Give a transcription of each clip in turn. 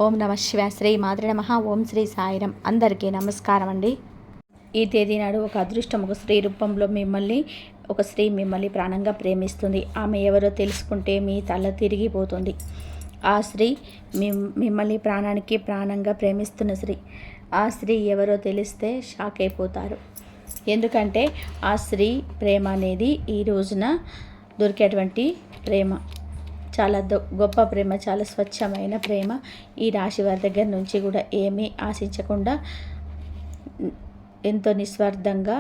ఓం నమ శివాయ. శ్రీ మాతృ నమః. ఓం శ్రీ సాయిరం. అందరికీ నమస్కారం అండి. ఈ తేదీ నాడు ఒక అదృష్టం ఒక స్త్రీ రూపంలో ఒక స్త్రీ మిమ్మల్ని ప్రాణంగా ప్రేమిస్తుంది. ఆమె ఎవరో తెలుసుకుంటే మీ తల తిరిగిపోతుంది. ఆ స్త్రీ మిమ్మల్ని ప్రాణానికి ప్రాణంగా ప్రేమిస్తున్న స్త్రీ. ఆ స్త్రీ ఎవరో తెలిస్తే షాక్ అయిపోతారు. ఎందుకంటే ఆ స్త్రీ ప్రేమ అనేది ఈ రోజున దొరికేటువంటి ప్రేమ చాలా గొప్ప ప్రేమ, చాలా స్వచ్ఛమైన ప్రేమ. ఈ రాశి వారి దగ్గర నుంచి కూడా ఏమీ ఆశించకుండా ఎంతో నిస్వార్థంగా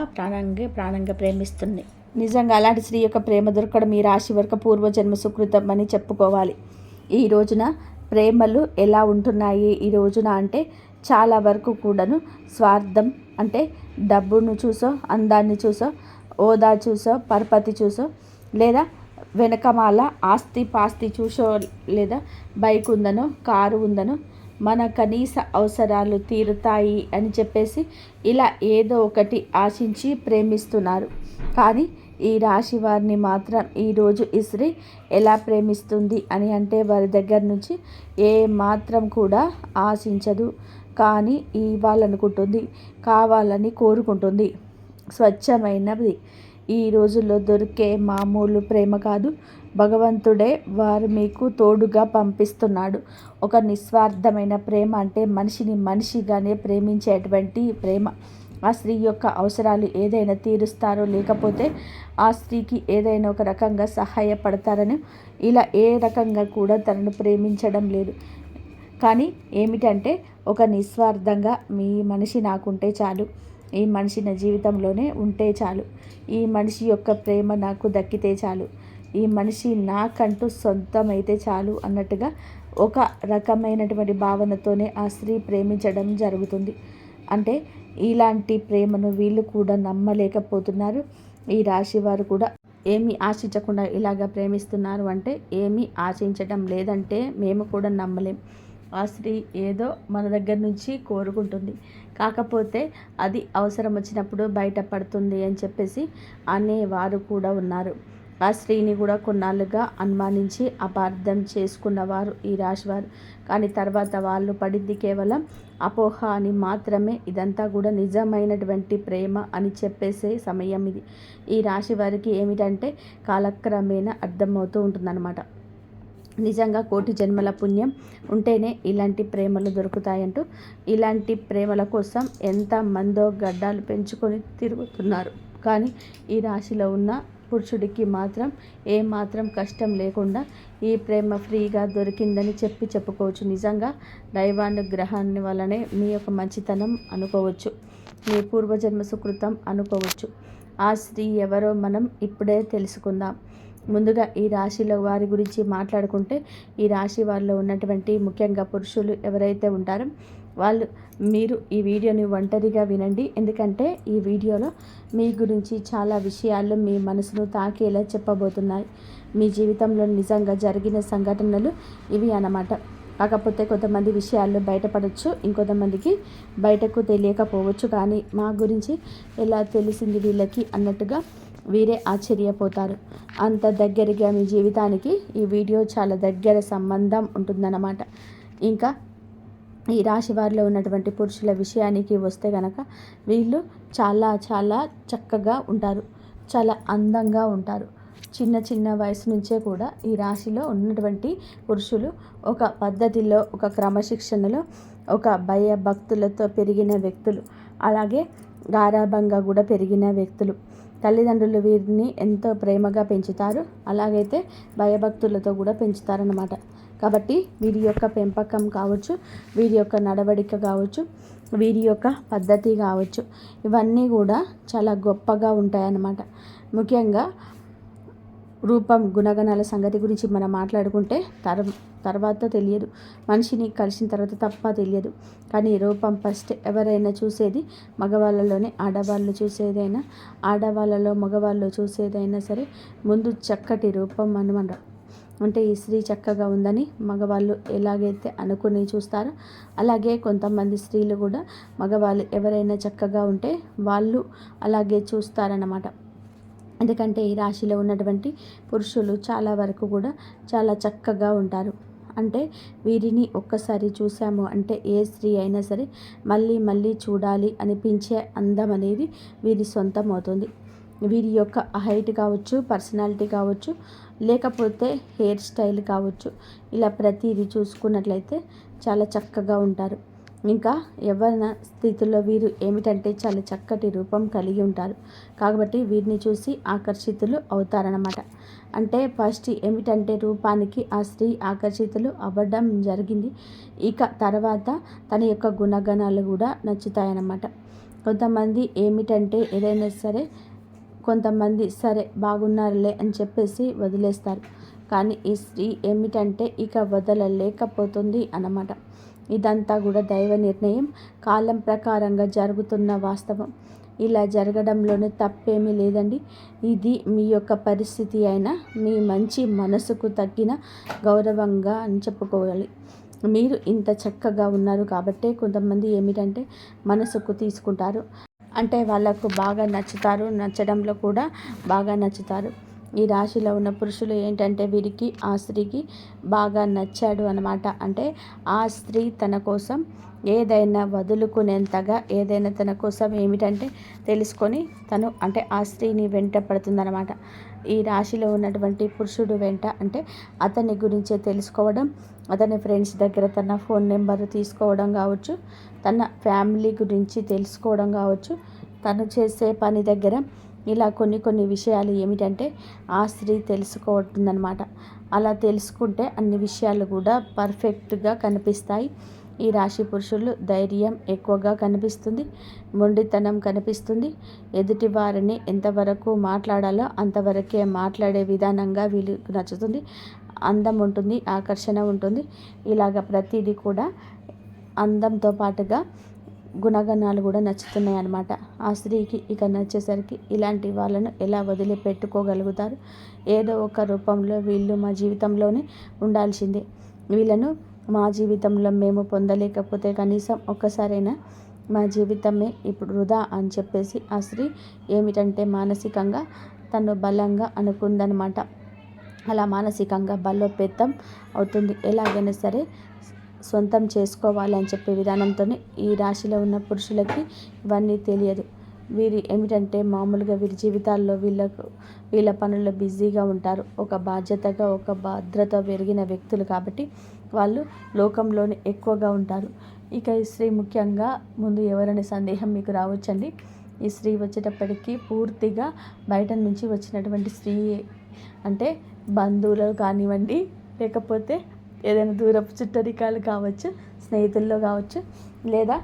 ప్రాణంగా ప్రేమిస్తుంది. నిజంగా అలాంటి స్త్రీ యొక్క ప్రేమ దొరకడం ఈ రాశి వరకు పూర్వజన్మ సుకృతం అని చెప్పుకోవాలి. ఈ రోజున ప్రేమలు ఎలా ఉంటున్నాయి ఈ రోజున అంటే చాలా వరకు కూడాను స్వార్థం, అంటే డబ్బును చూసో, అందాన్ని చూసో, హోదా చూసో, పరపతి చూసో, లేదా వెనకమాల ఆస్తి పాస్తి చూసో, లేదా బైక్ ఉందనో, కారు ఉందనో, మన కనీస అవసరాలు తీరుతాయి అని చెప్పేసి ఇలా ఏదో ఒకటి ఆశించి ప్రేమిస్తున్నారు. కానీ ఈ రాశి వారిని మాత్రం ఈరోజు ఇస్త్రీ ఎలా ప్రేమిస్తుంది అని అంటే వారి దగ్గర నుంచి ఏ మాత్రం కూడా ఆశించదు, కానీ ఇవ్వాలనుకుంటుంది, కావాలని కోరుకుంటుంది. స్వచ్ఛమైనది. ఈ రోజుల్లో దొరికే మామూలు ప్రేమ కాదు, భగవంతుడే వారు మీకు తోడుగా పంపిస్తున్నాడు. ఒక నిస్వార్థమైన ప్రేమ అంటే మనిషిని మనిషిగానే ప్రేమించేటువంటి ప్రేమ. ఆ స్త్రీ యొక్క అవసరాలు ఏదైనా తీరుస్తారో, లేకపోతే ఆ స్త్రీకి ఏదైనా ఒక రకంగా సహాయపడతారని ఇలా ఏ రకంగా కూడా తనను ప్రేమించడం లేదు. కానీ ఏమిటంటే ఒక నిస్వార్థంగా మీ మనిషి నాకుంటే చాలు, ఈ మనిషి నా జీవితంలోనే ఉంటే చాలు, ఈ మనిషి యొక్క ప్రేమ నాకు దక్కితే చాలు, ఈ మనిషి నాకంటూ సొంతమైతే చాలు అన్నట్టుగా ఒక రకమైనటువంటి భావనతోనే ఆ స్త్రీ ప్రేమించడం జరుగుతుంది. అంటే ఇలాంటి ప్రేమను వీళ్ళు కూడా నమ్మలేకపోతున్నారు. ఈ రాశి వారు కూడా ఏమీ ఆశించకుండా ఇలాగ ప్రేమిస్తున్నారు అంటే ఏమీ ఆశించడం లేదంటే మేము కూడా నమ్మలేం. ఆ స్త్రీ ఏదో మన దగ్గర నుంచి కోరుకుంటుంది, కాకపోతే అది అవసరం వచ్చినప్పుడు బయటపడుతుంది అని చెప్పేసి అనేవారు కూడా ఉన్నారు. ఆ స్త్రీని కూడా కొన్నాళ్ళుగా అనుమానించి అపార్థం చేసుకున్నవారు ఈ రాశివారు. కానీ తర్వాత వాళ్ళు పడింది కేవలం అపోహ అని మాత్రమే. ఇదంతా కూడా నిజమైనటువంటి ప్రేమ అని చెప్పేసే సమయం ఇది. ఈ రాశి వారికి ఏమిటంటే కాలక్రమేణా అర్థమవుతూ ఉంటుందన్నమాట. నిజంగా కోటి జన్మల పుణ్యం ఉంటేనే ఇలాంటి ప్రేమలు దొరుకుతాయంటూ ఇలాంటి ప్రేమల కోసం ఎంతమందో గడ్డాలు పెంచుకొని తిరుగుతున్నారు. కానీ ఈ రాశిలో ఉన్న పురుషుడికి మాత్రం ఏమాత్రం కష్టం లేకుండా ఈ ప్రేమ ఫ్రీగా దొరికిందని చెప్పుకోవచ్చు. నిజంగా దైవానుగ్రహాన్ని వల్లనే మీ యొక్క మంచితనం అనుకోవచ్చు, మీ పూర్వజన్మ సుకృతం అనుకోవచ్చు. ఆ స్త్రీ ఎవరో మనం ఇప్పుడే తెలుసుకుందాం. ముందుగా ఈ రాశిలో వారి గురించి మాట్లాడుకుంటే, ఈ రాశి వారిలో ఉన్నటువంటి ముఖ్యంగా పురుషులు ఎవరైతే ఉంటారో మీరు ఈ వీడియోని ఒంటరిగా వినండి. ఎందుకంటే ఈ వీడియోలో మీ గురించి చాలా విషయాలు మీ మనసును తాకేలా చెప్పబోతున్నాయి. మీ జీవితంలో నిజంగా జరిగిన సంఘటనలు ఇవి అన్నమాట. కాకపోతే కొంతమంది విషయాలు బయటపడవచ్చు, ఇంకొంతమందికి బయటకు తెలియకపోవచ్చు. కానీ మా గురించి ఎలా తెలిసింది వీళ్ళకి అన్నట్టుగా వీరే ఆశ్చర్యపోతారు. అంత దగ్గరగా మీ జీవితానికి ఈ వీడియో చాలా దగ్గర సంబంధం ఉంటుందన్నమాట. ఇంకా ఈ రాశి వారిలో ఉన్నటువంటి పురుషుల విషయానికి వస్తే కనుక వీళ్ళు చాలా చాలా చక్కగా ఉంటారు, చాలా అందంగా ఉంటారు. చిన్న వయసు నుంచే కూడా ఈ రాశిలో ఉన్నటువంటి పురుషులు ఒక పద్ధతిలో, ఒక క్రమశిక్షణలో, ఒక భయభక్తులతో పెరిగిన వ్యక్తులు, అలాగే గారాభంగా కూడా పెరిగిన వ్యక్తులు. తల్లిదండ్రులు వీరిని ఎంతో ప్రేమగా పెంచుతారు, అలాగైతే భయభక్తులతో కూడా పెంచుతారన్నమాట. కాబట్టి వీరి యొక్క పెంపకం కావచ్చు, వీరి యొక్క నడవడిక కావచ్చు, వీరి యొక్క పద్ధతి కావచ్చు, ఇవన్నీ కూడా చాలా గొప్పగా ఉంటాయన్నమాట. ముఖ్యంగా రూపం, గుణగణాల సంగతి గురించి మనం మాట్లాడుకుంటే తర్వాత తెలియదు, మనిషిని కలిసిన తర్వాత తప్ప తెలియదు. కానీ రూపం ఫస్ట్ ఎవరైనా చూసేది మగవాళ్ళలోనే, ఆడవాళ్ళు చూసేదైనా, ఆడవాళ్ళలో మగవాళ్ళు చూసేదైనా సరే ముందు చక్కటి రూపం అనమాట. అంటే ఈ స్త్రీ చక్కగా ఉందని మగవాళ్ళు ఎలాగైతే అనుకుని చూస్తారో, అలాగే కొంతమంది స్త్రీలు కూడా మగవాళ్ళు ఎవరైనా చక్కగా ఉంటే వాళ్ళు అలాగే చూస్తారన్నమాట. ఎందుకంటే ఈ రాశిలో ఉన్నటువంటి పురుషులు చాలా వరకు కూడా చాలా చక్కగా ఉంటారు. అంటే వీరిని ఒక్కసారి చూసాము అంటే ఏ స్త్రీ అయినా సరే మళ్ళీ మళ్ళీ చూడాలి అనిపించే అందం అనేది వీరి సొంతం అవుతుంది. వీరి యొక్క హైట్ కావచ్చు, పర్సనాలిటీ కావచ్చు, లేకపోతే హెయిర్ స్టైల్ కావచ్చు, ఇలా ప్రతిదీ చూసుకున్నట్లయితే చాలా చక్కగా ఉంటారు. ఇంకా యవ్వన స్థితిలో వీరు ఏమిటంటే చాలా చక్కటి రూపం కలిగి ఉంటారు. కాబట్టి వీరిని చూసి ఆకర్షితులు అవుతారన్నమాట. అంటే ఫస్ట్ ఏమిటంటే రూపానికి ఆ స్త్రీ ఆకర్షితులు అవ్వడం జరిగింది. ఇక తర్వాత తన యొక్క గుణగణాలు కూడా నచ్చుతాయన్నమాట. కొంతమంది ఏమిటంటే ఏదైనా సరే కొంతమంది సరే బాగున్నారులే అని చెప్పేసి వదిలేస్తారు. కానీ ఈ స్త్రీ ఏమిటంటే ఇక వదలలేకపోతుంది అన్నమాట. ఇదంతా కూడా దైవ నిర్ణయం, కాలం ప్రకారంగా జరుగుతున్న వాస్తవం. ఇలా జరగడంలోనే తప్పేమీ లేదండి. ఇది మీ యొక్క పరిస్థితి అయినా మీ మంచి మనసుకు తగ్గిన గౌరవంగా అని చెప్పుకోవాలి. మీరు ఇంత చక్కగా ఉన్నారు కాబట్టే కొంతమంది ఏమిటంటే మనసుకు తీసుకుంటారు. అంటే వాళ్ళకు బాగా నచ్చుతారు, నచ్చడంలో కూడా బాగా నచ్చుతారు. ఈ రాశిలో ఉన్న పురుషులు ఏంటంటే వీరికి ఆ స్త్రీకి బాగా నచ్చాడు అనమాట. అంటే ఆ స్త్రీ తన కోసం ఏదైనా వదులుకునేంతగా ఏదైనా తన కోసం ఏమిటంటే తెలుసుకొని తను అంటే ఆ స్త్రీని వెంట పడుతుందన్నమాట. ఈ రాశిలో ఉన్నటువంటి పురుషుడు వెంట అంటే అతని గురించే తెలుసుకోవడం, అతని ఫ్రెండ్స్ దగ్గర తన ఫోన్ నెంబర్ తీసుకోవడం కావచ్చు, తన ఫ్యామిలీ గురించి తెలుసుకోవడం కావచ్చు, తను చేసే పని దగ్గర ఇలా కొన్ని విషయాలు ఏమిటంటే ఆ స్త్రీ తెలుసుకోవట్టుందనమాట. అలా తెలుసుకుంటే అన్ని విషయాలు కూడా పర్ఫెక్ట్గా కనిపిస్తాయి. ఈ రాశి పురుషులు ధైర్యం ఎక్కువగా కనిపిస్తుంది, మొండితనం కనిపిస్తుంది. ఎదుటి వారిని ఎంతవరకు మాట్లాడాలో అంతవరకే మాట్లాడే విధానంగా వీళ్ళకి నచ్చుతుంది. అందం ఉంటుంది, ఆకర్షణ ఉంటుంది. ఇలాగ ప్రతిదీ కూడా అందంతో పాటుగా గుణగణాలు కూడా నచ్చుతున్నాయి అన్నమాట. ఆ స్త్రీకి ఇక నచ్చేసరికి ఇలాంటి వాళ్ళను ఎలా వదిలిపెట్టుకోగలుగుతారు? ఏదో ఒక రూపంలో వీళ్ళు మా జీవితంలోనే ఉండాల్సిందే. వీళ్ళను మా జీవితంలో మేము పొందలేకపోతే కనీసం ఒక్కసారైనా మా జీవితమే ఇప్పుడు వృధా అని చెప్పేసి ఆ స్త్రీ ఏమిటంటే మానసికంగా తను బలంగా అనుకుందనమాట. అలా మానసికంగా బలోపేతం అవుతుంది. ఎలాగైనా సరే సొంతం చేసుకోవాలి అని చెప్పే విధానంతో ఈ రాశిలో ఉన్న పురుషులకి ఇవన్నీ తెలియదు. వీరు ఏమిటంటే మామూలుగా వీరి జీవితాల్లో వీళ్ళ పనుల్లో బిజీగా ఉంటారు. ఒక బాధ్యతగా ఒక భద్రత పెరిగిన వ్యక్తులు కాబట్టి వాళ్ళు లోకంలోనే ఎక్కువగా ఉంటారు. ఇక ఈ స్త్రీ ముఖ్యంగా ముందు ఎవరైనా సందేహం మీకు రావచ్చండి. ఈ స్త్రీ వచ్చేటప్పటికి పూర్తిగా బయట నుంచి వచ్చినటువంటి స్త్రీ, అంటే బంధువులు కానివ్వండి, లేకపోతే ఏదైనా దూరపు చుట్టరికాలు కావచ్చు, స్నేహితుల్లో కావచ్చు, లేదా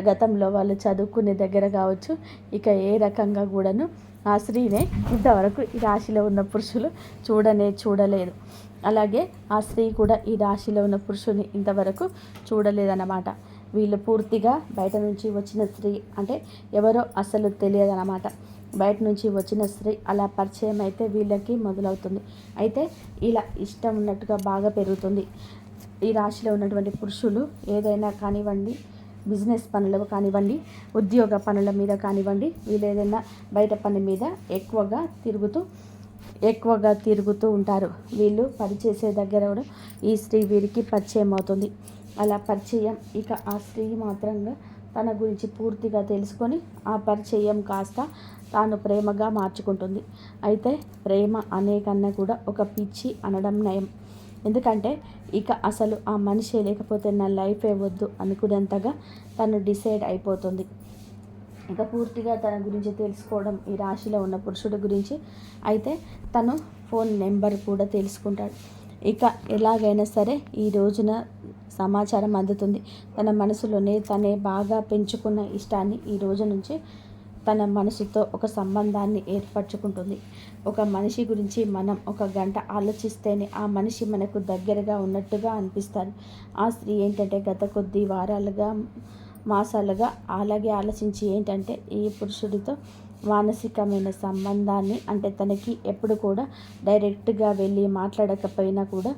గతంలో వాళ్ళు చదువుకునే దగ్గర కావచ్చు. ఇక ఏ రకంగా కూడాను ఆ స్త్రీనే ఇంతవరకు ఈ రాశిలో ఉన్న పురుషులు చూడలేదు. అలాగే ఆ స్త్రీ కూడా ఈ రాశిలో ఉన్న పురుషుని ఇంతవరకు చూడలేదన్నమాట. వీళ్ళు పూర్తిగా బయట నుంచి వచ్చిన స్త్రీ, అంటే ఎవరో అసలు తెలియదన్నమాట. బయట నుంచి వచ్చిన స్త్రీ అలా పరిచయం అయితే వీళ్ళకి మొదలవుతుంది. అయితే ఇలా ఇష్టం ఉన్నట్టుగా బాగా పెరుగుతుంది. ఈ రాశిలో ఉన్నటువంటి పురుషులు ఏదైనా కానివ్వండి, బిజినెస్ పనులు కానివ్వండి, ఉద్యోగ పనుల మీద కానివ్వండి, వీళ్ళు ఏదైనా బయట పని మీద ఎక్కువగా తిరుగుతూ ఉంటారు. వీళ్ళు పనిచేసే దగ్గర కూడా ఈ స్త్రీ వీరికి పరిచయం అవుతుంది. అలా పరిచయం ఇక ఆ స్త్రీ మాత్రంగా తన గురించి పూర్తిగా తెలుసుకొని ఆ పరిచయం కాస్త తాను ప్రేమగా మార్చుకుంటుంది. అయితే ప్రేమ అనే కన్నా కూడా ఒక పిచ్చి అనడం నయం. ఎందుకంటే ఇక అసలు ఆ మనిషి లేకపోతే నా లైఫే వద్దు అనుకునేంతగా తను డిసైడ్ అయిపోతుంది. ఇక పూర్తిగా తన గురించి తెలుసుకోవడం ఈ రాశిలో ఉన్న పురుషుడి గురించి. అయితే తను ఫోన్ నెంబర్ కూడా తెలుసుకుంటాడు. ఇక ఎలాగైనా సరే ఈ రోజున సమాచారం అందుతుంది. తన మనసులోనే తనే బాగా పెంచుకున్న ఇష్టాన్ని ఈ రోజు నుంచి తన మనసుతో ఒక సంబంధాన్ని ఏర్పరచుకుంటుంది. ఒక మనిషి గురించి మనం ఒక గంట ఆలోచిస్తేనే ఆ మనిషి మనకు దగ్గరగా ఉన్నట్టుగా అనిపిస్తారు. ఆ స్త్రీ ఏంటంటే గత కొద్ది వారాలుగా మాసాలుగా అలాగే ఆలోచించి ఏంటంటే ఈ పురుషుడితో మానసికమైన సంబంధాన్ని, అంటే తనకి ఎప్పుడు కూడా డైరెక్ట్గా వెళ్ళి మాట్లాడకపోయినా కూడా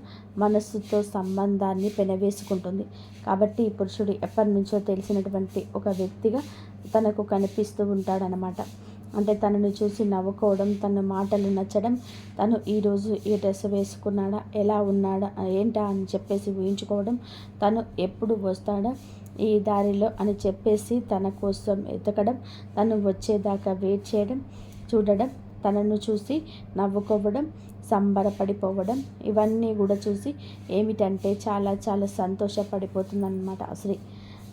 మనస్సుతో సంబంధాన్ని పెనవేసుకుంటుంది. కాబట్టి ఈ పురుషుడు ఎప్పటి నుంచో తెలిసినటువంటి ఒక వ్యక్తిగా తనకు కనిపిస్తూ ఉంటాడనమాట. అంటే తనను చూసి నవ్వుకోవడం, తన మాటలు నచ్చడం, తను ఈరోజు ఈ డ్రెస్ వేసుకున్నాడా, ఎలా ఉన్నాడా, ఏంటా అని చెప్పేసి ఊహించుకోవడం, తను ఎప్పుడు వస్తాడా ఈ దారిలో అని చెప్పేసి తన కోసం ఎతకడం, తను వచ్చేదాకా వెయిట్ చేయడం, చూడడం, తనను చూసి నవ్వుకోవడం, సంబరపడిపోవడం, ఇవన్నీ కూడా చూసి ఏమిటంటే చాలా చాలా సంతోషపడిపోతుందన్నమాట శ్రీ.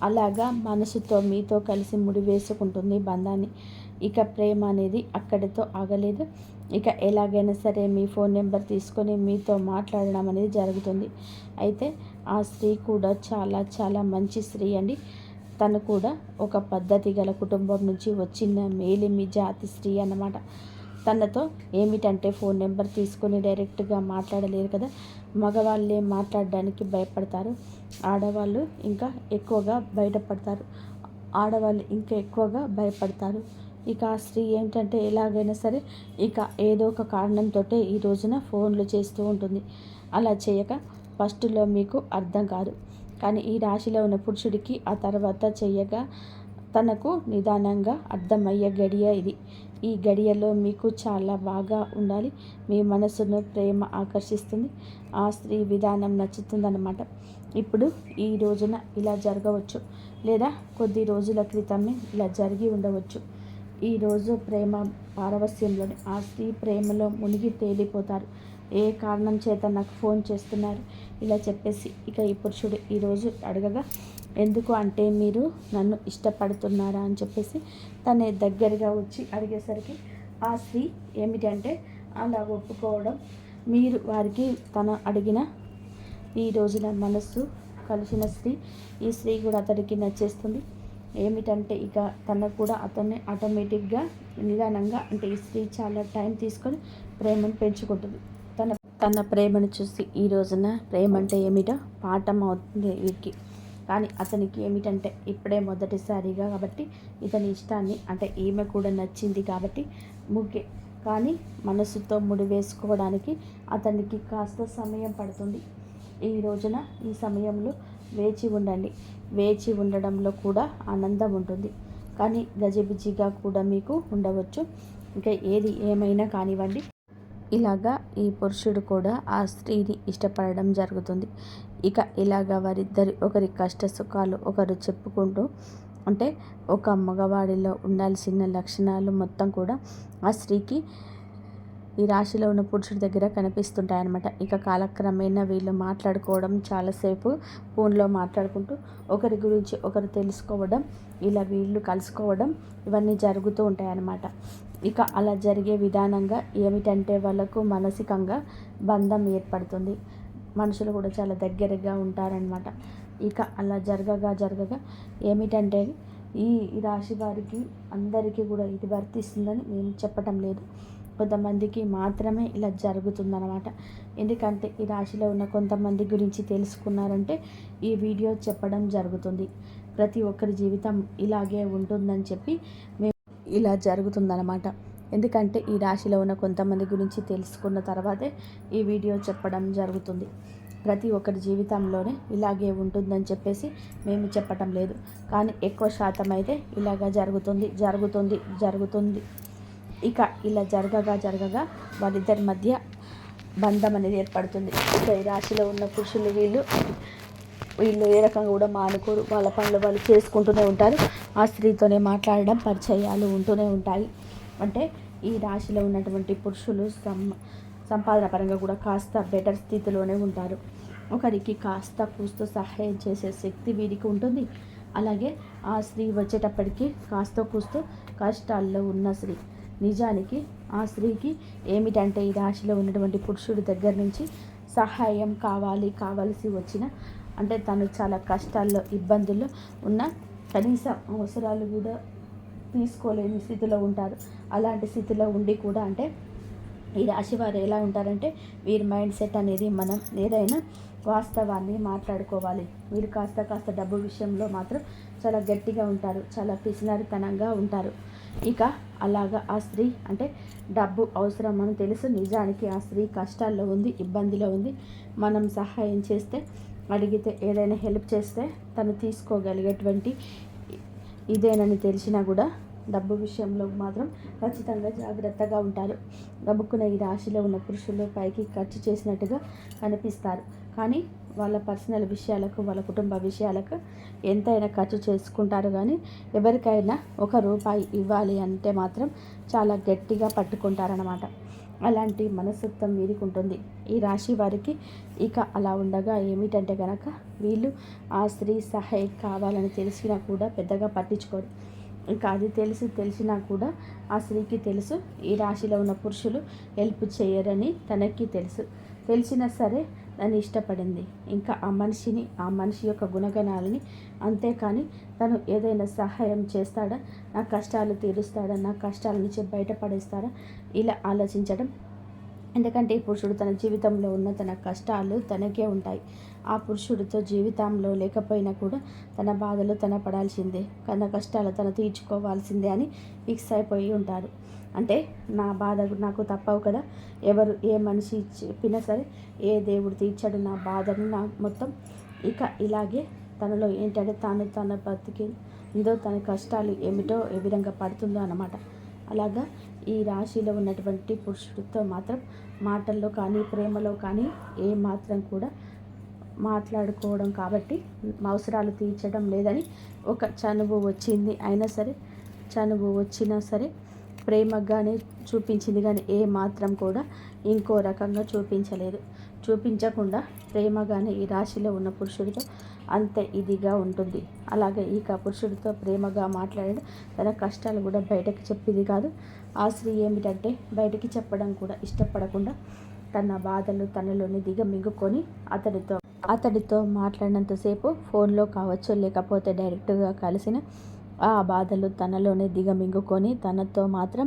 అలాగా మనసుతో మీతో కలిసి ముడివేసుకుంటుంది బంధాన్ని. ఇక ప్రేమ అనేది అక్కడితో ఆగలేదు. ఇక ఎలాగైనా సరే మీ ఫోన్ నెంబర్ తీసుకొని మీతో మాట్లాడడం అనేది జరుగుతుంది. అయితే ఆ స్త్రీ కూడా చాలా చాలా మంచి స్త్రీ అండి. తను కూడా ఒక పద్ధతి గల కుటుంబం నుంచి వచ్చిన మేలిమి జాతి స్త్రీ అన్నమాట. తనతో ఏమిటంటే ఫోన్ నెంబర్ తీసుకొని డైరెక్ట్గా మాట్లాడలేరు కదా, మగవాళ్ళే మాట్లాడడానికి భయపడతారు, ఆడవాళ్ళు ఇంకా ఎక్కువగా బయటపడతారు, ఆడవాళ్ళు ఇంకా ఎక్కువగా భయపడతారు. ఇక ఆ స్త్రీ ఏంటంటే ఎలాగైనా సరే ఇక ఏదో ఒక కారణంతో ఈ రోజున ఫోన్లు చేస్తూ ఉంటుంది. అలా చేయక ఫస్ట్లో మీకు అర్థం కాదు, కానీ ఈ రాశిలో ఉన్న పురుషుడికి ఆ తర్వాత చేయగా తనకు నిదానంగా అర్థమయ్యే గడియ ఇది. ఈ గడియలో మీకు చాలా బాగా ఉండాలి. మీ మనసును ప్రేమ ఆకర్షిస్తుంది, ఆ స్త్రీ విధానం నచ్చుతుందన్నమాట. ఇప్పుడు ఈ రోజున ఇలా జరగవచ్చు, లేదా కొద్ది రోజుల క్రితమే ఇలా జరిగి ఉండవచ్చు. ఈరోజు ప్రేమ పారవస్యంలోని ఆ స్త్రీ ప్రేమలో మునిగి తేలిపోతారు. ఏ కారణం చేత నాకు ఫోన్ చేస్తున్నారు ఇలా చెప్పేసి ఇక ఈ పురుషుడు ఈరోజు అడగగా, ఎందుకు అంటే మీరు నన్ను ఇష్టపడుతున్నారా అని చెప్పేసి తన దగ్గరగా వచ్చి అడిగేసరికి ఆ స్త్రీ ఏమిటంటే అలా ఒప్పుకోవడం, మీరు వారికి తను అడిగిన ఈ రోజున మనస్సు కలిసిన స్త్రీ, ఈ స్త్రీ కూడా అతడికి నచ్చేస్తుంది. ఏమిటంటే ఇక తనకు కూడా అతన్ని ఆటోమేటిక్గా నిదానంగా, అంటే ఈ స్త్రీ చాలా టైం తీసుకొని ప్రేమను పెంచుకుంటుంది. తన ప్రేమను చూసి ఈ రోజున ప్రేమ అంటే ఏమిటో పాఠం అవుతుంది వీరికి. కానీ అతనికి ఏమిటంటే ఇప్పుడే మొదటిసారిగా కాబట్టి ఇతని ఇష్టాన్ని, అంటే ఈమె కూడా నచ్చింది కాబట్టి ముగ్గే, కానీ మనసుతో ముడివేసుకోవడానికి అతనికి కాస్త సమయం పడుతుంది. ఈ రోజున ఈ సమయంలో వేచి ఉండండి. వేచి ఉండడంలో కూడా ఆనందం ఉంటుంది, కానీ గజిబిజిగా కూడా మీకు ఉండవచ్చు. ఇంకా ఏది ఏమైనా కానివ్వండి, ఇలాగా ఈ పురుషుడు కూడా ఆ స్త్రీని ఇష్టపడడం జరుగుతుంది. ఇక ఇలాగా వారిద్దరి ఒకరి కష్ట సుఖాలు ఒకరు చెప్పుకుంటూ, అంటే ఒక మగవాడిలో ఉండాల్సిన లక్షణాలు మొత్తం కూడా ఆ స్త్రీకి ఈ రాశిలో ఉన్న పురుషుడి దగ్గర కనిపిస్తుంటాయన్నమాట. ఇక కాలక్రమేణా వీళ్ళు మాట్లాడుకోవడం, చాలాసేపు ఫోన్లో మాట్లాడుకుంటూ ఒకరి గురించి ఒకరు తెలుసుకోవడం, ఇలా వీళ్ళు కలుసుకోవడం, ఇవన్నీ జరుగుతూ ఉంటాయన్నమాట. ఇక అలా జరిగే విధానంగా ఏమిటంటే వాళ్ళకు మానసికంగా బంధం ఏర్పడుతుంది. మనుషులు కూడా చాలా దగ్గరగా ఉంటారనమాట. ఇక అలా జరగగా ఏమిటంటే ఈ రాశి వారికి అందరికీ కూడా ఇది వర్తిస్తుందని నేను చెప్పటం లేదు, కొంతమందికి మాత్రమే ఇలా జరుగుతుందన్నమాట. ఎందుకంటే ఈ రాశిలో ఉన్న కొంతమంది గురించి తెలుసుకున్నారంటే ఈ వీడియో చెప్పడం జరుగుతుంది. ప్రతి ఒక్కరి జీవితం ఇలాగే ఉంటుందని చెప్పి మేము ఇలా జరుగుతుందన్నమాట. ఎందుకంటే ఈ రాశిలో ఉన్న కొంతమంది గురించి తెలుసుకున్న తర్వాతే ఈ వీడియో చెప్పడం జరుగుతుంది. ప్రతి ఒక్కరి జీవితంలోనే ఇలాగే ఉంటుందని చెప్పేసి మేము చెప్పటం లేదు, కానీ ఎక్కువ శాతం అయితే ఇలాగా జరుగుతుంది. ఇక ఇలా జరగగా వాళ్ళిద్దరి మధ్య బంధం అనేది ఏర్పడుతుంది. ఇక ఈ రాశిలో ఉన్న పురుషులు వీళ్ళు ఏ రకంగా కూడా మానుకోరు, వాళ్ళ పనులు వాళ్ళు చేసుకుంటూనే ఉంటారు. ఆ స్త్రీతోనే మాట్లాడడం, పరిచయాలు ఉంటూనే ఉంటాయి. అంటే ఈ రాశిలో ఉన్నటువంటి పురుషులు సంపాదన పరంగా కూడా కాస్త బెటర్ స్థితిలోనే ఉంటారు. ఒకరికి కాస్త కూస్తో సహాయం చేసే శక్తి వీరికి ఉంటుంది. అలాగే ఆ స్త్రీ వచ్చేటప్పటికి కాస్త కూస్తో కష్టాల్లో ఉన్న స్త్రీ. నిజానికి ఆ స్త్రీకి ఏమిటంటే ఈ రాశిలో ఉన్నటువంటి పురుషుడి దగ్గర నుంచి సహాయం కావాల్సి వచ్చిన, అంటే తను చాలా కష్టాల్లో ఇబ్బందుల్లో ఉన్న కనీస అవసరాలు కూడా తీసుకోలేని స్థితిలో ఉంటారు. అలాంటి స్థితిలో ఉండి కూడా, అంటే ఈ రాశి వారు ఎలా ఉంటారంటే వీరి మైండ్ సెట్ అనేది మనం ఏదైనా వాస్తవాన్ని మాట్లాడుకోవాలి. వీరు కాస్త డబ్బు విషయంలో మాత్రం చాలా గట్టిగా ఉంటారు, చాలా పిసినారితనంగా ఉంటారు. ఇక అలాగా ఆ స్త్రీ, అంటే డబ్బు అవసరం అని తెలుసు, నిజానికి ఆ స్త్రీ కష్టాల్లో ఉంది, ఇబ్బందిలో ఉంది. మనం సహాయం చేస్తే, అడిగితే, ఏదైనా హెల్ప్ చేస్తే తను తీసుకోగలిగేటువంటి ఇదేనని తెలిసినా కూడా డబ్బు విషయంలో మాత్రం ఖచ్చితంగా జాగ్రత్తగా ఉంటారు. గబుక్కున ఈ రాశిలో ఉన్న పురుషులు పైకి ఖర్చు చేసినట్టుగా కనిపిస్తారు, కానీ వాళ్ళ పర్సనల్ విషయాలకు, వాళ్ళ కుటుంబ విషయాలకు ఎంతైనా ఖర్చు చేసుకుంటారు. కానీ ఎవరికైనా ₹1 ఇవ్వాలి అంటే మాత్రం చాలా గట్టిగా పట్టుకుంటారన్నమాట. అలాంటి మనస్తత్వం వీరికి ఉంటుంది. ఈ రాశి వారికి ఇక అలా ఉండగా ఏమిటంటే కనుక, వీళ్ళు ఆ స్త్రీ సహాయం కావాలని తెలిసినా కూడా పెద్దగా పట్టించుకోరు. ఇంకా అది తెలిసినా కూడా ఆ స్త్రీకి తెలుసు ఈ రాశిలో ఉన్న పురుషులు హెల్ప్ చేయరని తనకి తెలిసినా సరే దాన్ని ఇష్టపడింది. ఇంకా ఆ మనిషి యొక్క గుణగణాలని, అంతేకాని తను ఏదైనా సహాయం చేస్తాడా, నా కష్టాలు తీరుస్తాడా, నా కష్టాల నుంచి బయటపడేస్తాడా, ఇలా ఆలోచించడం. ఎందుకంటే ఈ పురుషుడు తన జీవితంలో ఉన్న తన కష్టాలు తనకే ఉంటాయి. ఆ పురుషుడితో జీవితంలో లేకపోయినా కూడా తన బాధలు తన పడాల్సిందే, తన కష్టాలు తను తీర్చుకోవాల్సిందే అని ఫిక్స్ అయిపోయి ఉంటారు. అంటే నా బాధ నాకు తప్పవు కదా, ఎవరు ఏ మనిషి చెప్పినా సరే, ఏ దేవుడు తీర్చాడు నా బాధను, నా మొత్తం. ఇక ఇలాగే తనలో ఏంటంటే తన బతికిందో, తన కష్టాలు ఏమిటో ఏ విధంగా పడుతుందో అన్నమాట. అలాగా ఈ రాశిలో ఉన్నటువంటి పురుషుడితో మాత్రం మాటల్లో కానీ, ప్రేమలో కానీ ఏ మాత్రం కూడా మాట్లాడుకోవడం, కాబట్టి అవసరాలు తీర్చడం లేదని ఒక చనువు వచ్చింది. అయినా సరే చనువు వచ్చినా సరే ప్రేమగానే చూపించింది, కానీ ఏ మాత్రం కూడా ఇంకో రకంగా చూపించకుండా ప్రేమగానే ఈ రాశిలో ఉన్న పురుషుడితో అంత ఇదిగా ఉంటుంది. అలాగే ఇక పురుషుడితో ప్రేమగా మాట్లాడడం, తన కష్టాలు కూడా బయటకు చెప్పింది కాదు. ఆ స్త్రీ ఏమిటంటే బయటకి చెప్పడం కూడా ఇష్టపడకుండా తన బాధలు తనలోని దిగమింగుకొని అతడితో మాట్లాడినంతసేపు ఫోన్లో కావచ్చు, లేకపోతే డైరెక్ట్గా కలిసిన ఆ బాధలు తనలోనే దిగమింగుకొని తనతో మాత్రం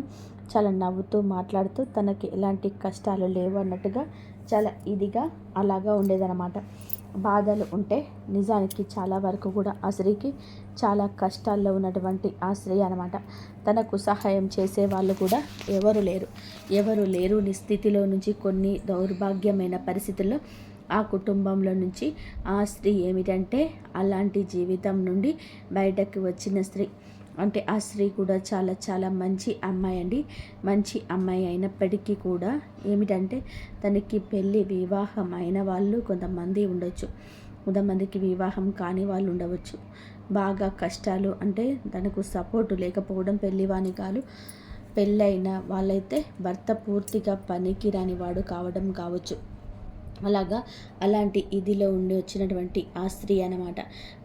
చాలా నవ్వుతూ మాట్లాడుతూ తనకి ఎలాంటి కష్టాలు లేవు అన్నట్టుగా చాలా ఇదిగా అలాగా ఉండేదన్నమాట. బాధలు ఉంటే నిజానికి చాలా వరకు కూడా ఆ స్త్రీకి చాలా కష్టాల్లో ఉన్నటువంటి ఆ స్త్రీ అనమాట. తనకు సహాయం చేసే వాళ్ళు కూడా ఎవరు లేరు స్థితిలో నుంచి, కొన్ని దౌర్భాగ్యమైన పరిస్థితుల్లో ఆ కుటుంబంలో నుంచి ఆ స్త్రీ ఏమిటంటే అలాంటి జీవితం నుండి బయటకు వచ్చిన స్త్రీ. అంటే ఆ స్త్రీ కూడా చాలా చాలా మంచి అమ్మాయి అండి. మంచి అమ్మాయి అయినప్పటికీ కూడా ఏమిటంటే తనకి వివాహం అయిన వాళ్ళు కొంతమంది ఉండొచ్చు, కొంతమందికి వివాహం కాని వాళ్ళు ఉండవచ్చు. బాగా కష్టాలు అంటే తనకు సపోర్టు లేకపోవడం, పెళ్లివాని కాదు, పెళ్ళైన వాళ్ళైతే భర్త పూర్తిగా పనికిరాని వాడు కావడం కావచ్చు. అలాంటి ఇదిలో ఉండి వచ్చినటువంటి ఆ స్త్రీ అన్నమాట.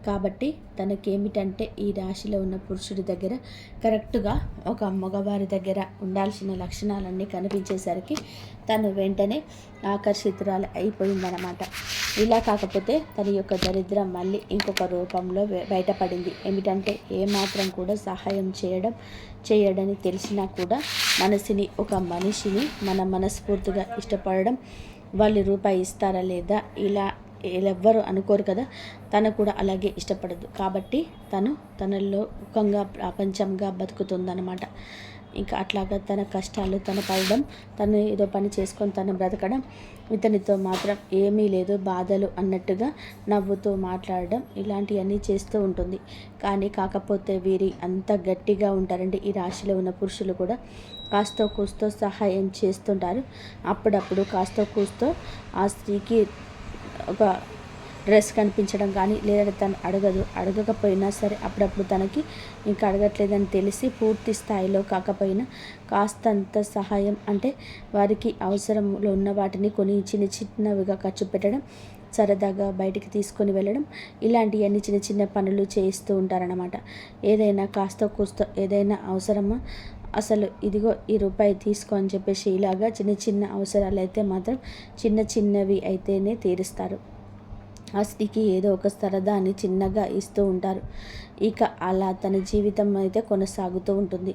కాబట్టి తనకేమిటంటే ఈ రాశిలో ఉన్న పురుషుడి దగ్గర కరెక్ట్గా ఒక మగవారి దగ్గర ఉండాల్సిన లక్షణాలన్నీ కనిపించేసరికి తను వెంటనే ఆకర్షితురాలు అయిపోయిందనమాట. ఇలా కాకపోతే తన యొక్క దరిద్రం మళ్ళీ ఇంకొక రూపంలో బయటపడింది. ఏమిటంటే ఏమాత్రం కూడా సహాయం చేయడని తెలిసినా కూడా ఒక మనిషిని మన మనస్ఫూర్తిగా ఇష్టపడడం, వాళ్ళు రూపాయి ఇస్తారా లేదా ఇలా ఎవ్వరు అనుకోరు కదా, తను కూడా అలాగే ఇష్టపడదు. కాబట్టి తనలో ముఖంగా ప్రపంచంగా బతుకుతుందన్నమాట. ఇంకా అట్లాగా తన కష్టాలు తను పడడం, తను ఏదో పని చేసుకొని తను బ్రతకడం, ఇతనితో మాత్రం ఏమీ లేదు బాధలు అన్నట్టుగా నవ్వుతూ మాట్లాడడం, ఇలాంటివన్నీ చేస్తూ ఉంటుంది. కానీ కాకపోతే వీరి అంత గట్టిగా ఉంటారండి ఈ రాశిలో ఉన్న పురుషులు కూడా. కాస్తో కూస్తో సహాయం చేస్తుంటారు. అప్పుడప్పుడు కాస్తో కూస్తో ఆ స్త్రీకి ఒక డ్రెస్ కనిపించడం కానీ, లేదంటే తను అడగకపోయినా సరే అప్పుడప్పుడు తనకి ఇంకా అడగట్లేదని తెలిసి పూర్తి స్థాయిలో కాకపోయినా కాస్తంత సహాయం, అంటే వారికి అవసరంలో ఉన్న వాటిని కొన్ని చిన్నవిగా ఖర్చు పెట్టడం, సరదాగా బయటికి తీసుకొని వెళ్ళడం, ఇలాంటివన్నీ చిన్న పనులు చేయిస్తూ ఉంటారన్నమాట. ఏదైనా కాస్తో కూస్తో ఏదైనా అవసరమా, అసలు ఇదిగో ఈ రూపాయి తీసుకో అని చెప్పేసి ఇలాగా చిన్న అవసరాలు అయితే మాత్రం చిన్నవి అయితేనే తీరుస్తారు. ఆ స్త్రీకి ఏదో ఒక సరదాని చిన్నగా ఇస్తూ ఉంటారు. ఇక అలా తన జీవితం అయితే కొనసాగుతూ ఉంటుంది.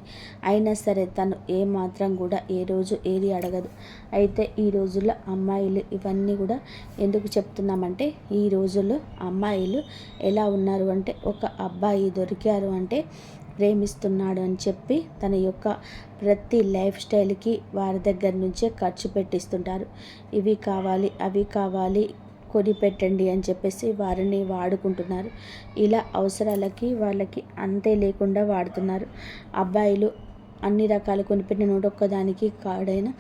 అయినా సరే తను ఏమాత్రం కూడా ఏ రోజు ఏది అడగదు. అయితే ఈ రోజుల్లో అమ్మాయిలు ఇవన్నీ కూడా ఎందుకు చెప్తున్నామంటే, ఈ రోజుల్లో అమ్మాయిలు ఎలా ఉన్నారు అంటే, ఒక అబ్బాయి దొరికారు అంటే ప్రేమిస్తున్నాడు అని చెప్పి తన యొక్క ప్రతి లైఫ్ స్టైల్కి వారి దగ్గర నుంచే ఖర్చు పెట్టిస్తుంటారు. ఇవి కావాలి, అవి కావాలి, కొని పెట్టండి అని చెప్పేసి వారిని వాడుకుంటున్నారు. ఇలా అవసరాలకి వాళ్ళకి అంతే లేకుండా వాడుతున్నారు. అబ్బాయిలు అన్ని రకాలు కొనిపెట్టిన నూటొక్కదానికి కాడైనా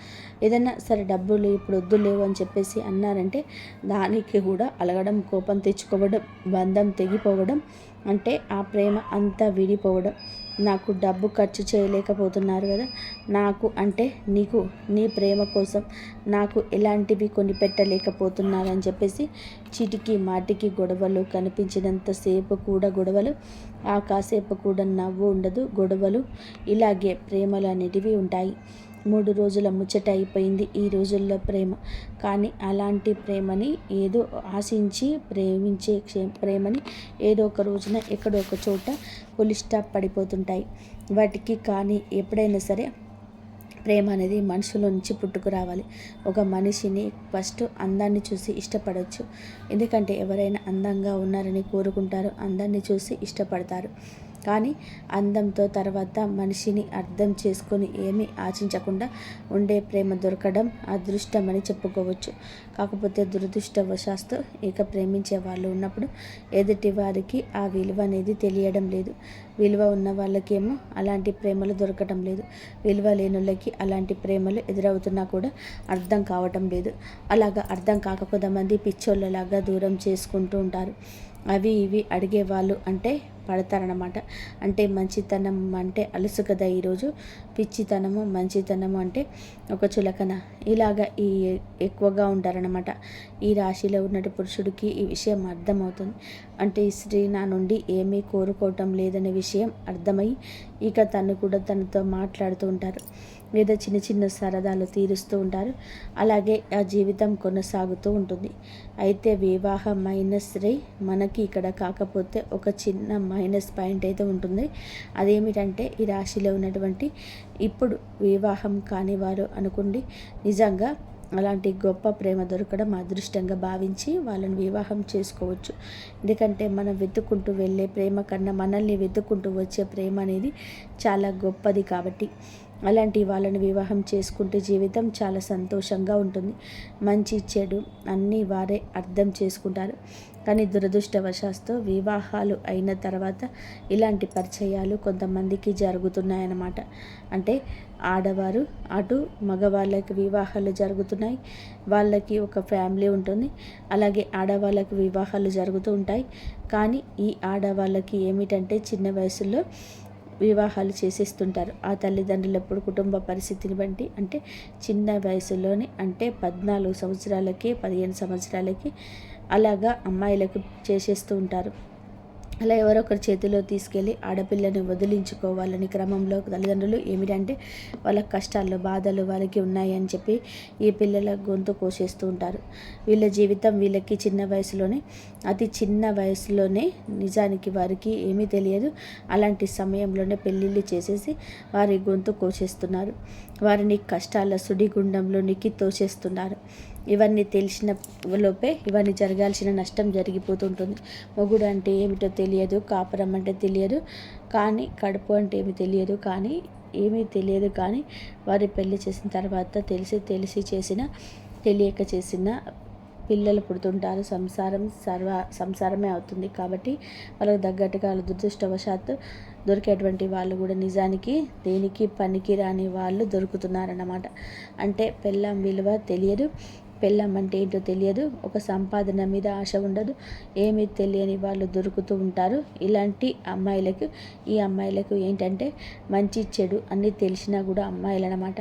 ఏదైనా సరే డబ్బులు ఇప్పుడు వద్దులేవు అని చెప్పేసి అన్నారంటే దానికి కూడా అలగడం, కోపం తెచ్చుకోవడం, బంధం తెగిపోవడం, అంటే ఆ ప్రేమ అంతా విడిపోవడం. నాకు డబ్బు ఖర్చు చేయలేకపోతున్నారు కదా, నాకు అంటే నీకు నీ ప్రేమ కోసం నాకు ఎలాంటివి కొనిపెట్టలేకపోతున్నారు అని చెప్పేసి చీటికి మాటికి గొడవలు, కనిపించినంతసేపు కూడా గొడవలు, ఆ కాసేపు కూడా నవ్వు ఉండదు, గొడవలు. ఇలాగే ప్రేమలు అనేటివి ఉంటాయి. 3 రోజుల ముచ్చట అయిపోయింది ఈ రోజుల్లో ప్రేమ. కానీ అలాంటి ప్రేమని ఏదో ఆశించి ప్రేమించే ప్రేమని ఏదో ఒక రోజున ఎక్కడో ఒక చోట ఫుల్ స్టాప్ పడిపోతుంటాయి వాటికి. కానీ ఎప్పుడైనా సరే ప్రేమ అనేది మనసులో నుంచి పుట్టుకురావాలి. ఒక మనిషిని ఫస్ట్ అందాన్ని చూసి ఇష్టపడవచ్చు. ఎందుకంటే ఎవరైనా అందంగా ఉన్నారని కోరుకుంటారు, అందాన్ని చూసి ఇష్టపడతారు. కానీ అందంతో తర్వాత మనిషిని అర్థం చేసుకొని ఏమీ ఆశించకుండా ఉండే ప్రేమ దొరకడం అదృష్టమని చెప్పుకోవచ్చు. కాకపోతే దురదృష్టవశాత్తు ఇక ప్రేమించే వాళ్ళు ఉన్నప్పుడు ఎదుటి వారికి ఆ విలువ అనేది తెలియడం లేదు. విలువ ఉన్న వాళ్ళకేమో అలాంటి ప్రేమలు దొరకటం లేదు. విలువ లేనుళ్ళకి అలాంటి ప్రేమలు ఎదురవుతున్నా కూడా అర్థం కావటం లేదు. అలాగా అర్థం కాక కొంతమంది పిచ్చోళ్ళలాగా దూరం చేసుకుంటూ ఉంటారు. అవి ఇవి అడిగేవాళ్ళు అంటే పడతారనమాట. అంటే మంచితనం అంటే అలుసు కదా ఈరోజు, పిచ్చితనము మంచితనము అంటే ఒక చులకన, ఇలాగా ఎక్కువగా ఉంటారనమాట. ఈ రాశిలో ఉన్నటి పురుషుడికి ఈ విషయం అర్థమవుతుంది. అంటే ఈ స్త్రీ నా నుండి ఏమీ కోరుకోవటం లేదనే విషయం అర్థమై ఇక తను కూడా తనతో మాట్లాడుతూ ఉంటారు, లేదా చిన్న చిన్న సరదాలు తీరుస్తూ ఉంటారు. అలాగే ఆ జీవితం కొనసాగుతూ ఉంటుంది. అయితే వివాహమైన స్త్రీ మనకి ఇక్కడ కాకపోతే ఒక చిన్న మైనస్ పాయింట్ అయితే ఉంటుంది. అదేమిటంటే ఈ రాశిలో ఉన్నటువంటి ఇప్పుడు వివాహం కాని వారు అనుకోండి, నిజంగా అలాంటి గొప్ప ప్రేమ దొరకడం అదృష్టంగా భావించి వాళ్ళని వివాహం చేసుకోవచ్చు. ఎందుకంటే మనం వెతుక్కుంటూ వెళ్ళే ప్రేమ కన్నా మనల్ని వెతుక్కుంటూ వచ్చే ప్రేమ అనేది చాలా గొప్పది. కాబట్టి అలాంటి వాళ్ళని వివాహం చేసుకుంటే జీవితం చాలా సంతోషంగా ఉంటుంది. మంచి చెడు అన్నీ వారే అర్థం చేసుకుంటారు. కానీ దురదృష్టవశాత్తు వివాహాలు అయిన తర్వాత ఇలాంటి పరిచయాలు కొంతమందికి జరుగుతున్నాయన్నమాట. అంటే ఆడవారు అటు మగవాళ్ళకి వివాహాలు జరుగుతున్నాయి, వాళ్ళకి ఒక ఫ్యామిలీ ఉంటుంది. అలాగే ఆడవాళ్ళకి వివాహాలు జరుగుతూ ఉంటాయి. కానీ ఈ ఆడవాళ్ళకి ఏమిటంటే చిన్న వయసులో వివాహాలు చేసేస్తుంటారు. ఆ తల్లిదండ్రులు ఎప్పుడు కుటుంబ పరిస్థితిని బట్టి అంటే చిన్న వయసులోనే అంటే 14 సంవత్సరాలకి 15 సంవత్సరాలకి అలాగా అమ్మాయిలకు చేసేస్తూ ఉంటారు. అలా ఎవరో ఒకరి చేతిలో తీసుకెళ్ళి ఆడపిల్లని వదిలించుకోవాలని క్రమంలో తల్లిదండ్రులు ఏమిటంటే వాళ్ళ కష్టాలు బాధలు వారికి ఉన్నాయి అని చెప్పి ఈ పిల్లల గొంతు కోసేస్తూ ఉంటారు. వీళ్ళ జీవితం వీళ్ళకి చిన్న వయసులోనే, అతి చిన్న వయసులోనే నిజానికి వారికి ఏమీ తెలియదు. అలాంటి సమయంలోనే పెళ్ళిళ్ళు చేసేసి వారి గొంతు కోసేస్తున్నారు. వారిని కష్టాల సుడిగుండంలోనికి తోసేస్తున్నారు. ఇవన్నీ తెలిసిన లోపే ఇవన్నీ జరగాల్సిన నష్టం జరిగిపోతుంటుంది. మొగుడు అంటే ఏమిటో తెలియదు, కాపురం అంటే తెలియదు, కానీ కడుపు అంటే ఏమీ తెలియదు. కానీ వారి పెళ్లి చేసిన తర్వాత తెలిసి చేసిన, తెలియక చేసిన పిల్లలు పుడుతుంటారు. సంసారమే అవుతుంది. కాబట్టి వాళ్ళకి తగ్గట్టుగా వాళ్ళ దురదృష్టవశాత్తు దొరికేటువంటి వాళ్ళు కూడా నిజానికి దేనికి పనికి రాని వాళ్ళు దొరుకుతున్నారన్నమాట. అంటే పెళ్ళాం విలువ తెలియదు, పెళ్ళాం అంటే ఏంటో తెలియదు, ఒక సంపాదన మీద ఆశ ఉండదు, ఏమీ తెలియని వాళ్ళు దొరుకుతూ ఉంటారు. ఇలాంటి ఈ అమ్మాయిలకు ఏంటంటే మంచి చెడు అన్నీ తెలిసినా కూడా అమ్మాయిలన్నమాట.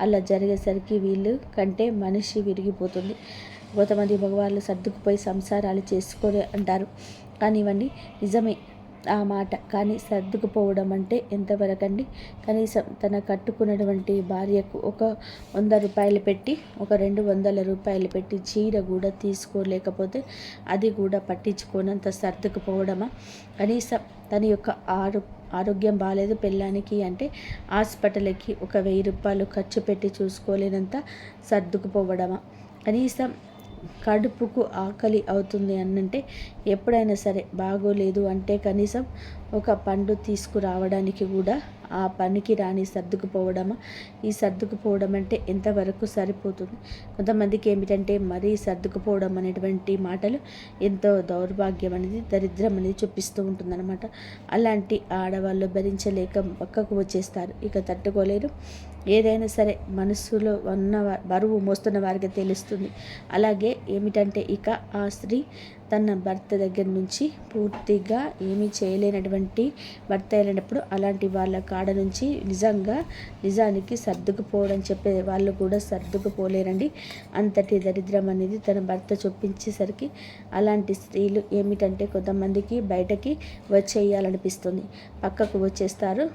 అలా జరిగేసరికి వీళ్ళు కంటే మనిషి విరిగిపోతుంది. కొంతమంది మగవాళ్ళు సర్దుకుపోయి సంసారాలు చేసుకోరు అంటారు. కానివ్వండి, నిజమే ఆ మాట. కానీ సర్దుకుపోవడం అంటే ఎంతవరకండి? కనీసం తన కట్టుకున్నటువంటి భార్యకు ఒక 100 రూపాయలు పెట్టి, ఒక 200 రూపాయలు పెట్టి చీర కూడా తీసుకోలేకపోతే అది కూడా పట్టించుకోనంత సర్దుకుపోవడమా? కనీసం తన యొక్క ఆరోగ్యం బాగాలేదు పెళ్ళానికి అంటే హాస్పిటల్కి ఒక 1000 రూపాయలు ఖర్చు పెట్టి చూసుకోలేనంత సర్దుకుపోవడమా? కనీసం కడుపుకు ఆకలి అవుతుంది అనంటే ఎప్పుడైనా సరే బాగోలేదు అంటే కనీసం ఒక పండు తీసుకురావడానికి కూడా ఆ పనికి రాని సర్దుకుపోవడమా? ఈ సర్దుకుపోవడం అంటే ఎంతవరకు సరిపోతుంది? కొంతమందికి ఏమిటంటే మరీ సర్దుకుపోవడం అనేటువంటి మాటలు ఎంతో దౌర్భాగ్యం అనేది, దరిద్రం అనేది చూపిస్తూ ఉంటుందన్నమాట. అలాంటి ఆడవాళ్ళు భరించలేక పక్కకు వచ్చేస్తారు, ఇక తట్టుకోలేరు. ఏదైనా సరే మనసులో ఉన్న బరువు మోస్తున్న వారికి తెలుస్తుంది. అలాగే ఏమిటంటే ఇక ఆ స్త్రీ తన భర్త దగ్గర నుంచి పూర్తిగా ఏమీ చేయలేనటువంటి భర్త అయినప్పుడు అలాంటి వాళ్ళ కాడ నుంచి నిజానికి సర్దుకుపోవడం చెప్పే వాళ్ళు కూడా సర్దుకుపోలేరండి. అంతటి దరిద్రం అనేది తన భర్త చొప్పించేసరికి అలాంటి స్త్రీలు ఏమిటంటే కొంతమందికి బయటకి వచ్చేయాలనిపిస్తుంది, పక్కకు వచ్చేస్తారు.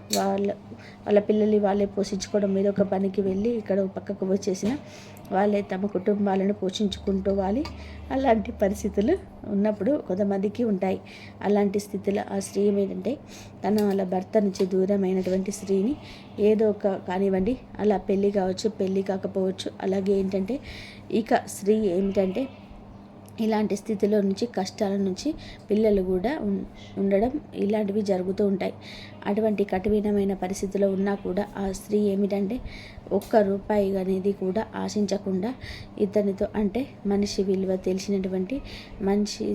వాళ్ళ పిల్లల్ని వాళ్ళే పోషించుకోవడం మీద ఒక పనికి వెళ్ళి ఇక్కడ పక్కకు వచ్చేసిన వాళ్ళే తమ కుటుంబాలను పోషించుకుంటూవాలి. అలాంటి పరిస్థితులు ఉన్నప్పుడు కొంతమందికి ఉంటాయి. అలాంటి స్థితిలో ఆ స్త్రీ ఏంటంటే వాళ్ళ భర్త నుంచి దూరమైనటువంటి స్త్రీని ఏదో ఒక కానివ్వండి, అలా పెళ్ళి కావచ్చు, పెళ్ళి కాకపోవచ్చు. అలాగే ఏంటంటే ఇక స్త్రీ ఏమిటంటే ఇలాంటి స్థితిలో నుంచి, కష్టాల నుంచి పిల్లలు కూడా ఉండడం ఇలాంటివి జరుగుతూ ఉంటాయి. అటువంటి కఠినమైన పరిస్థితిలో ఉన్నా కూడా ఆ స్త్రీ ఏమిటంటే ఒక్క రూపాయి అనేది కూడా ఆశించకుండా ఇతనితో, అంటే మనిషి విలువ తెలిసినటువంటి మనిషి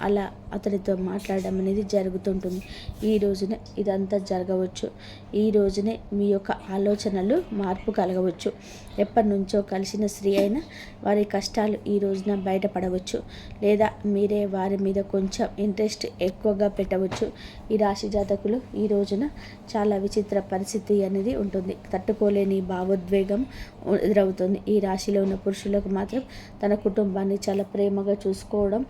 అలా అతనితో మాట్లాడడం అనేది జరుగుతుంటుంది. ఈ రోజునే ఇదంతా జరగవచ్చు. ఈ రోజునే మీ యొక్క ఆలోచనలు మార్పు కలగవచ్చు. ఎప్పటి నుంచో కలిసిన స్త్రీ అయినా వారి కష్టాలు ఈ రోజున బయటపడవచ్చు, లేదా మీరే వారి మీద కొంచెం ఇంట్రెస్ట్ ఎక్కువగా పెట్టవచ్చు. ఈ రాశి జాతకులు ఈ రోజున చాలా విచిత్ర పరిస్థితి అనేది ఉంటుంది. తట్టుకోలేని భావోద్వేగం ఎదురవుతుంది. ఈ రాశిలో ఉన్న పురుషులకు మాత్రం తన కుటుంబాన్ని చాలా ప్రేమగా చూసుకోవడం,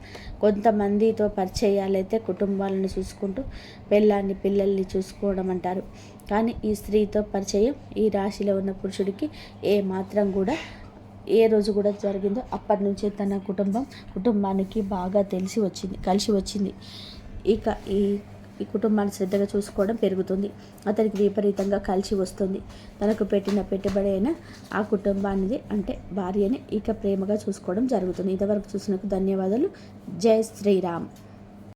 కొంతమందితో పరిచయాలైతే కుటుంబాలను చూసుకుంటూ పెళ్ళాన్ని పిల్లల్ని చూసుకోవడం అంటారు. కానీ ఈ స్త్రీతో పరిచయం ఈ రాశిలో ఉన్న పురుషుడికి ఏ మాత్రం కూడా ఏ రోజు కూడా జరిగిందో అప్పటి నుంచే తన కుటుంబానికి బాగా కలిసి వచ్చింది. ఇక ఈ కుటుంబాన్ని శ్రద్ధగా చూసుకోవడం పెరుగుతుంది. అతనికి విపరీతంగా కలిసి వస్తుంది. తనకు పెట్టిన పెట్టుబడి అయినా ఆ కుటుంబానిది, అంటే భార్యని ఇక ప్రేమగా చూసుకోవడం జరుగుతుంది. ఇంతవరకు చూసినందుకు ధన్యవాదాలు. జై శ్రీరామ్.